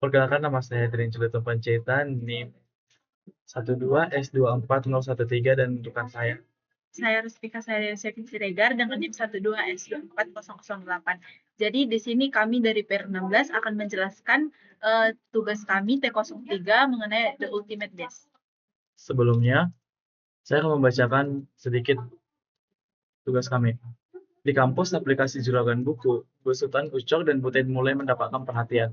Perkenalkan, nama saya Trin Cileto Panjaitan, NIM 12S24013, dan rujukan saya. Saya Rustika Saria Syafin Siregar dengan NIM 12S24008. Jadi di sini kami dari PR16 akan menjelaskan tugas kami T03 mengenai The Ultimate Base. Sebelumnya, saya akan membacakan sedikit tugas kami. Di kampus, aplikasi Juragan Buku, Besutan Ucok dan Butet mulai mendapatkan perhatian.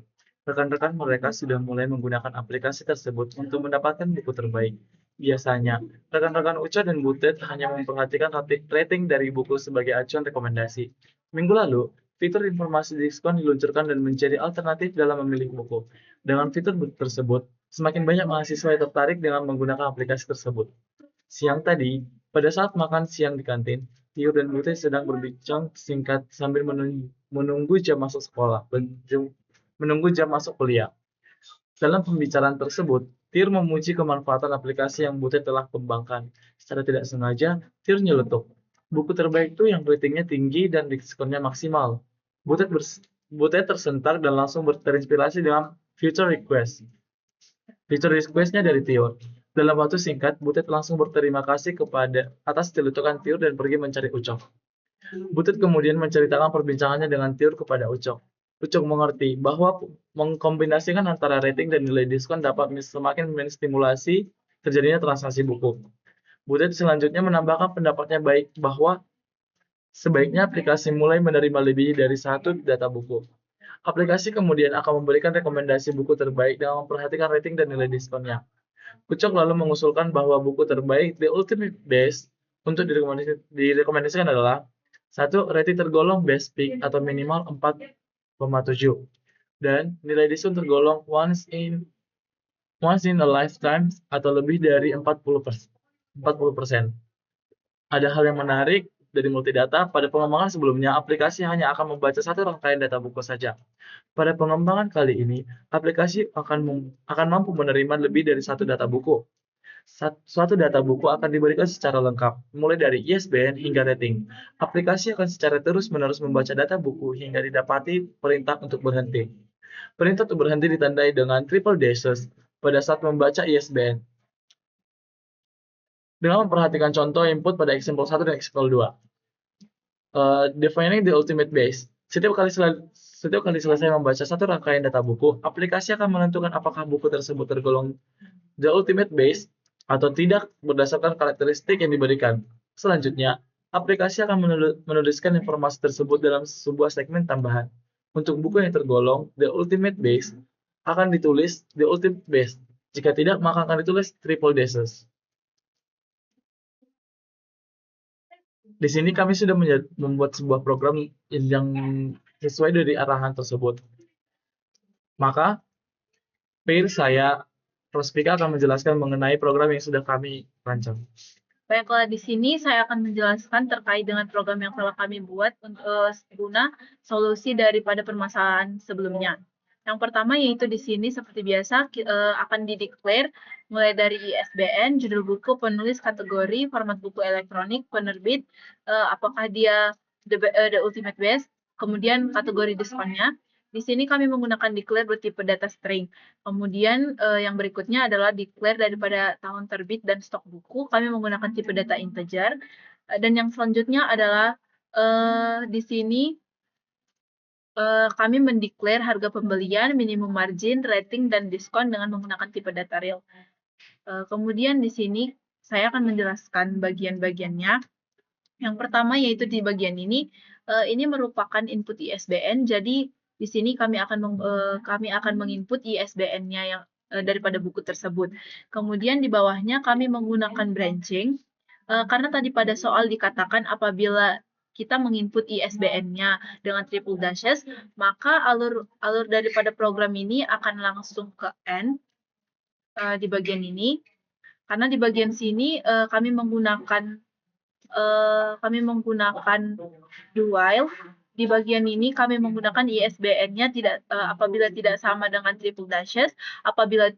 Rekan-rekan mereka sudah mulai menggunakan aplikasi tersebut untuk mendapatkan buku terbaik. Biasanya, rekan-rekan Ucok dan Butet hanya memperhatikan rating dari buku sebagai acuan rekomendasi. Minggu lalu, fitur informasi diskon diluncurkan dan menjadi alternatif dalam memilih buku. Dengan fitur tersebut, semakin banyak mahasiswa yang tertarik dengan menggunakan aplikasi tersebut. Siang tadi, pada saat makan siang di kantin, Tio dan Putri sedang berbincang singkat sambil menunggu jam masuk sekolah, menunggu jam masuk kuliah. Dalam pembicaraan tersebut, Tir memuji kemanfaatan aplikasi yang Butet telah kembangkan. Secara tidak sengaja, Tir nyeletuk. Buku terbaik itu yang ratingnya tinggi dan diskonnya maksimal. Butet tersentak dan langsung terinspirasi dengan future request. Fitur request-nya dari Tio. Dalam waktu singkat, Butet langsung berterima kasih kepada atas celutukan Tio dan pergi mencari Ucok. Butet kemudian menceritakan perbincangannya dengan Tio kepada Ucok. Ucok mengerti bahwa mengkombinasikan antara rating dan nilai diskon dapat semakin menstimulasi terjadinya transaksi buku. Butet selanjutnya menambahkan pendapatnya baik bahwa sebaiknya aplikasi mulai menerima lebih dari satu data buku. Aplikasi kemudian akan memberikan rekomendasi buku terbaik dengan memperhatikan rating dan nilai diskonnya. Kucok lalu mengusulkan bahwa buku terbaik The Ultimate Best untuk direkomendasikan adalah satu, rating tergolong best pick atau minimal 4,7, dan nilai diskon tergolong once in a lifetime atau lebih dari 40%. Ada hal yang menarik dari multidata. Pada pengembangan sebelumnya, aplikasi hanya akan membaca satu rangkaian data buku saja. Pada pengembangan kali ini, aplikasi akan mampu menerima lebih dari satu data buku. Suatu data buku akan diberikan secara lengkap, mulai dari ISBN hingga rating. Aplikasi akan secara terus-menerus membaca data buku hingga didapati perintah untuk berhenti. Perintah untuk berhenti ditandai dengan triple dashes pada saat membaca ISBN. Dengan memperhatikan contoh input pada example 1 dan example 2. Defining the ultimate base. Setiap kali selesai membaca satu rangkaian data buku, aplikasi akan menentukan apakah buku tersebut tergolong the ultimate base atau tidak berdasarkan karakteristik yang diberikan. Selanjutnya, aplikasi akan menuliskan informasi tersebut dalam sebuah segmen tambahan. Untuk buku yang tergolong the ultimate base, akan ditulis the ultimate base. Jika tidak, maka akan ditulis triple dashes. Di sini kami sudah membuat sebuah program yang sesuai dari arahan tersebut. Maka, peer saya, Rospika, akan menjelaskan mengenai program yang sudah kami rancang. Baiklah, di sini saya akan menjelaskan terkait dengan program yang telah kami buat untuk guna solusi daripada permasalahan sebelumnya. Yang pertama yaitu di sini seperti biasa akan dideklar mulai dari ISBN, judul buku, penulis, kategori, format buku elektronik, penerbit, apakah dia the ultimate best, kemudian kategori diskonnya. Di sini kami menggunakan declare bertipe data string. Kemudian yang berikutnya adalah declare daripada tahun terbit dan stok buku. Kami menggunakan tipe data integer. Dan yang selanjutnya adalah di sini kami mendeklar harga pembelian, minimum margin, rating, dan diskon dengan menggunakan tipe data real. Kemudian di sini saya akan menjelaskan bagian-bagiannya. Yang pertama yaitu di bagian ini merupakan input ISBN. Jadi di sini kami akan menginput ISBN-nya yang daripada buku tersebut. Kemudian di bawahnya kami menggunakan branching karena tadi pada soal dikatakan apabila kita menginput ISBN-nya dengan triple dashes, maka alur daripada program ini akan langsung ke end di bagian ini. Karena di bagian sini kami menggunakan do while. Di bagian ini kami menggunakan ISBN-nya apabila tidak sama dengan triple dashes. Apabila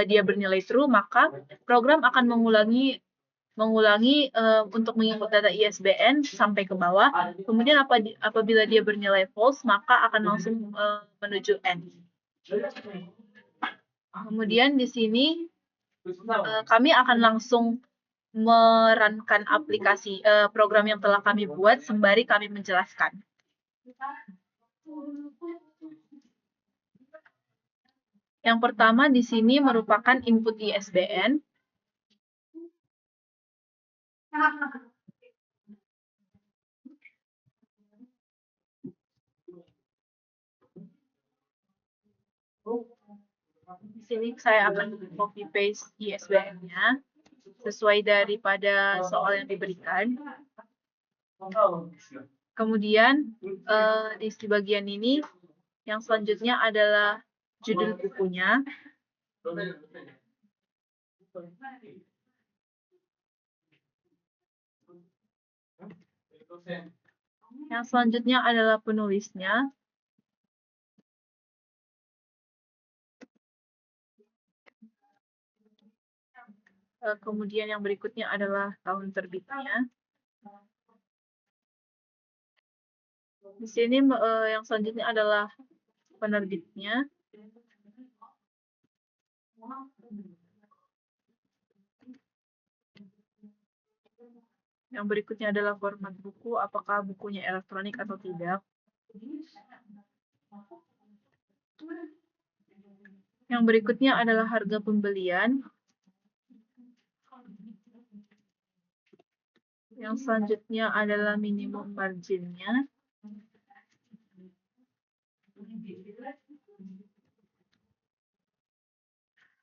dia bernilai true, maka program akan mengulangi mengulangi untuk menginput data ISBN sampai ke bawah. Kemudian apabila dia bernilai false, maka akan langsung menuju end. Kemudian di sini kami akan langsung merankan aplikasi program yang telah kami buat sembari kami menjelaskan. Yang pertama di sini merupakan input ISBN. Di sini saya akan copy paste ISBN-nya sesuai daripada soal yang diberikan. Kemudian di bagian ini yang selanjutnya adalah judul bukunya. Yang selanjutnya adalah penulisnya. Kemudian yang berikutnya adalah tahun terbitnya. Di sini yang selanjutnya adalah penerbitnya. Yang berikutnya adalah format buku, apakah bukunya elektronik atau tidak. Yang berikutnya adalah harga pembelian. Yang selanjutnya adalah minimum marginnya.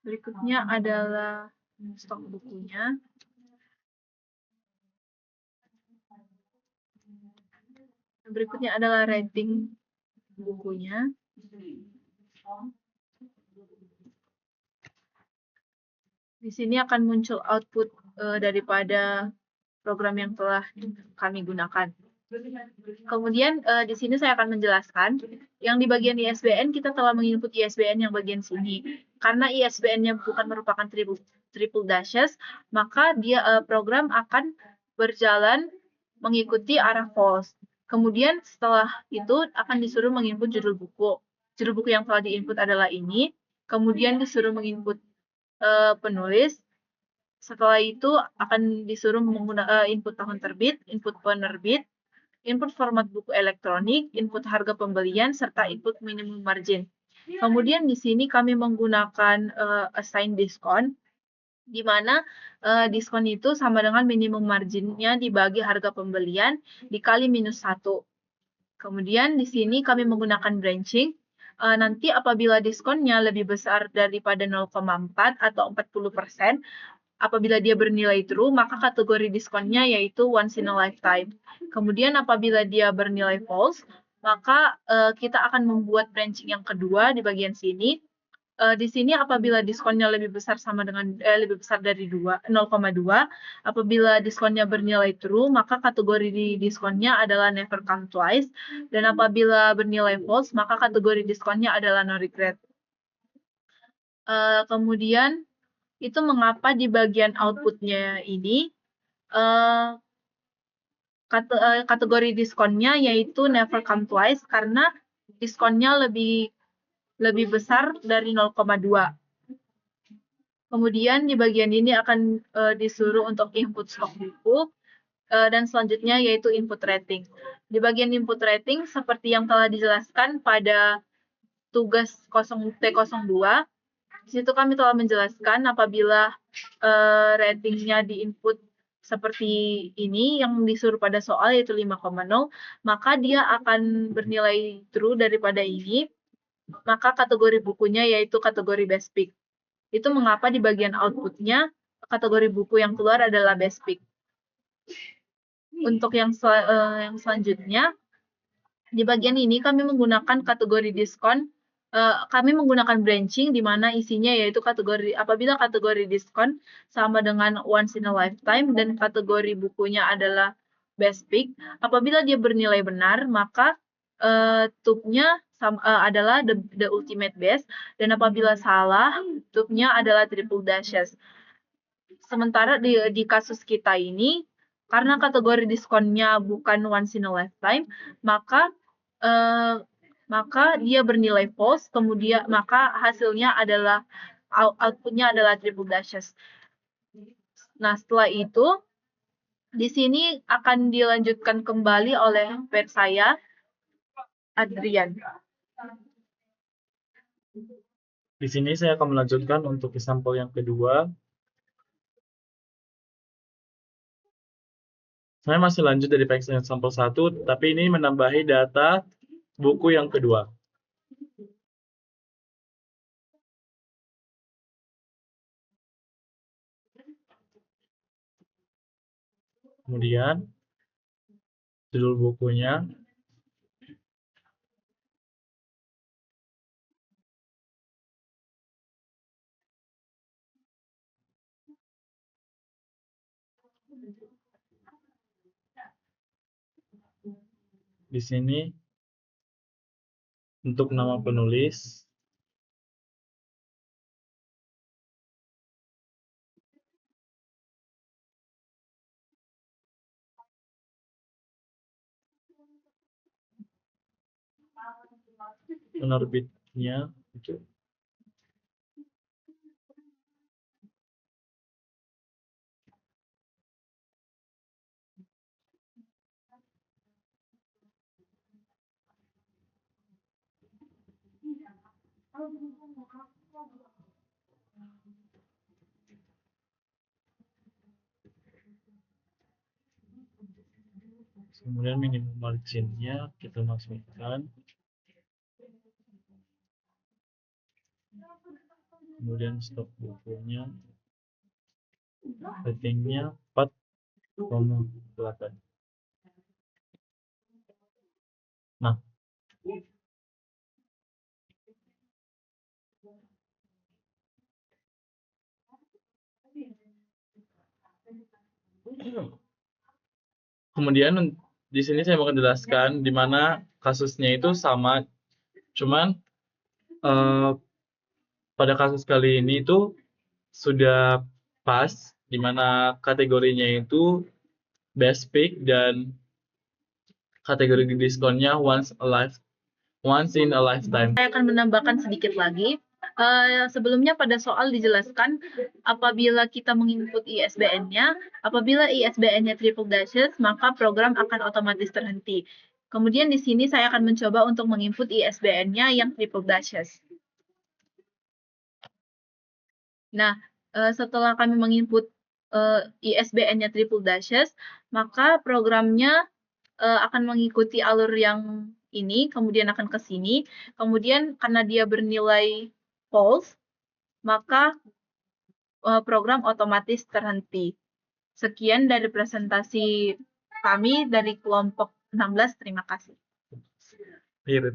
Berikutnya adalah stok bukunya. Yang berikutnya adalah rating bukunya. Di sini akan muncul output daripada program yang telah kami gunakan. Kemudian di sini saya akan menjelaskan, yang di bagian ISBN kita telah menginput ISBN yang bagian sini. Karena ISBN-nya bukan merupakan triple dashes, maka dia program akan berjalan mengikuti arah false. Kemudian setelah itu akan disuruh menginput judul buku. Judul buku yang telah diinput adalah ini. Kemudian disuruh menginput penulis. Setelah itu akan disuruh menggunakan input tahun terbit, input penerbit, input format buku elektronik, input harga pembelian, serta input minimum margin. Kemudian di sini kami menggunakan assign diskon, di mana diskon itu sama dengan minimum marginnya dibagi harga pembelian dikali -1. Kemudian di sini kami menggunakan branching. Nanti apabila diskonnya lebih besar daripada 0,4 atau 40%, apabila dia bernilai true, maka kategori diskonnya yaitu once in a lifetime. Kemudian apabila dia bernilai false, maka kita akan membuat branching yang kedua di bagian sini. Di sini apabila diskonnya lebih besar sama dengan lebih besar dari 0,2, apabila diskonnya bernilai true, maka kategori diskonnya adalah never come twice, dan apabila bernilai false, maka kategori diskonnya adalah no regret. Kemudian itu mengapa di bagian outputnya ini kategori diskonnya yaitu never come twice, karena diskonnya lebih besar dari 0,2. Kemudian di bagian ini akan disuruh untuk input stok buku, dan selanjutnya yaitu input rating. Di bagian input rating, seperti yang telah dijelaskan pada tugas T02, di situ kami telah menjelaskan apabila ratingnya di input seperti ini yang disuruh pada soal yaitu 5,0, maka dia akan bernilai true daripada ini, maka kategori bukunya yaitu kategori best pick. Itu mengapa di bagian outputnya kategori buku yang keluar adalah best pick. Untuk yang selanjutnya, di bagian ini kami menggunakan kategori diskon. Kami menggunakan branching di mana isinya yaitu apabila kategori diskon sama dengan once in a lifetime dan kategori bukunya adalah best pick, apabila dia bernilai benar, maka tube-nya adalah the ultimate best, dan apabila salah, tube-nya adalah triple dashes. sementara di kasus kita ini, karena kategori diskonnya bukan once in a lifetime, maka dia bernilai false, kemudian maka hasilnya adalah outputnya adalah triple dashes. Nah, setelah itu di sini akan dilanjutkan kembali oleh peer saya, Adrian. Di sini saya akan melanjutkan untuk sampel yang kedua. Saya masih lanjut dari sampel 1, tapi ini menambahi data buku yang kedua. Kemudian judul bukunya, di sini untuk nama penulis, penerbitnya itu. Kemudian minimum marginnya kita masukkan. Kemudian stok bukunya, ratingnya 4,8. Nah, kemudian di sini saya mau jelaskan di mana kasusnya itu sama, cuman pada kasus kali ini itu sudah pas, di mana kategorinya itu best pick dan kategori diskonnya once in a lifetime. Saya akan menambahkan sedikit lagi. Sebelumnya pada soal dijelaskan apabila kita menginput ISBN-nya, apabila ISBN-nya triple dashes, maka program akan otomatis terhenti. Kemudian di sini saya akan mencoba untuk menginput ISBN-nya yang triple dashes. Nah, setelah kami menginput ISBN-nya triple dashes, maka programnya akan mengikuti alur yang ini, kemudian akan ke sini. Kemudian karena dia bernilai false, maka program otomatis terhenti. Sekian dari presentasi kami dari kelompok 16. Terima kasih. Iya,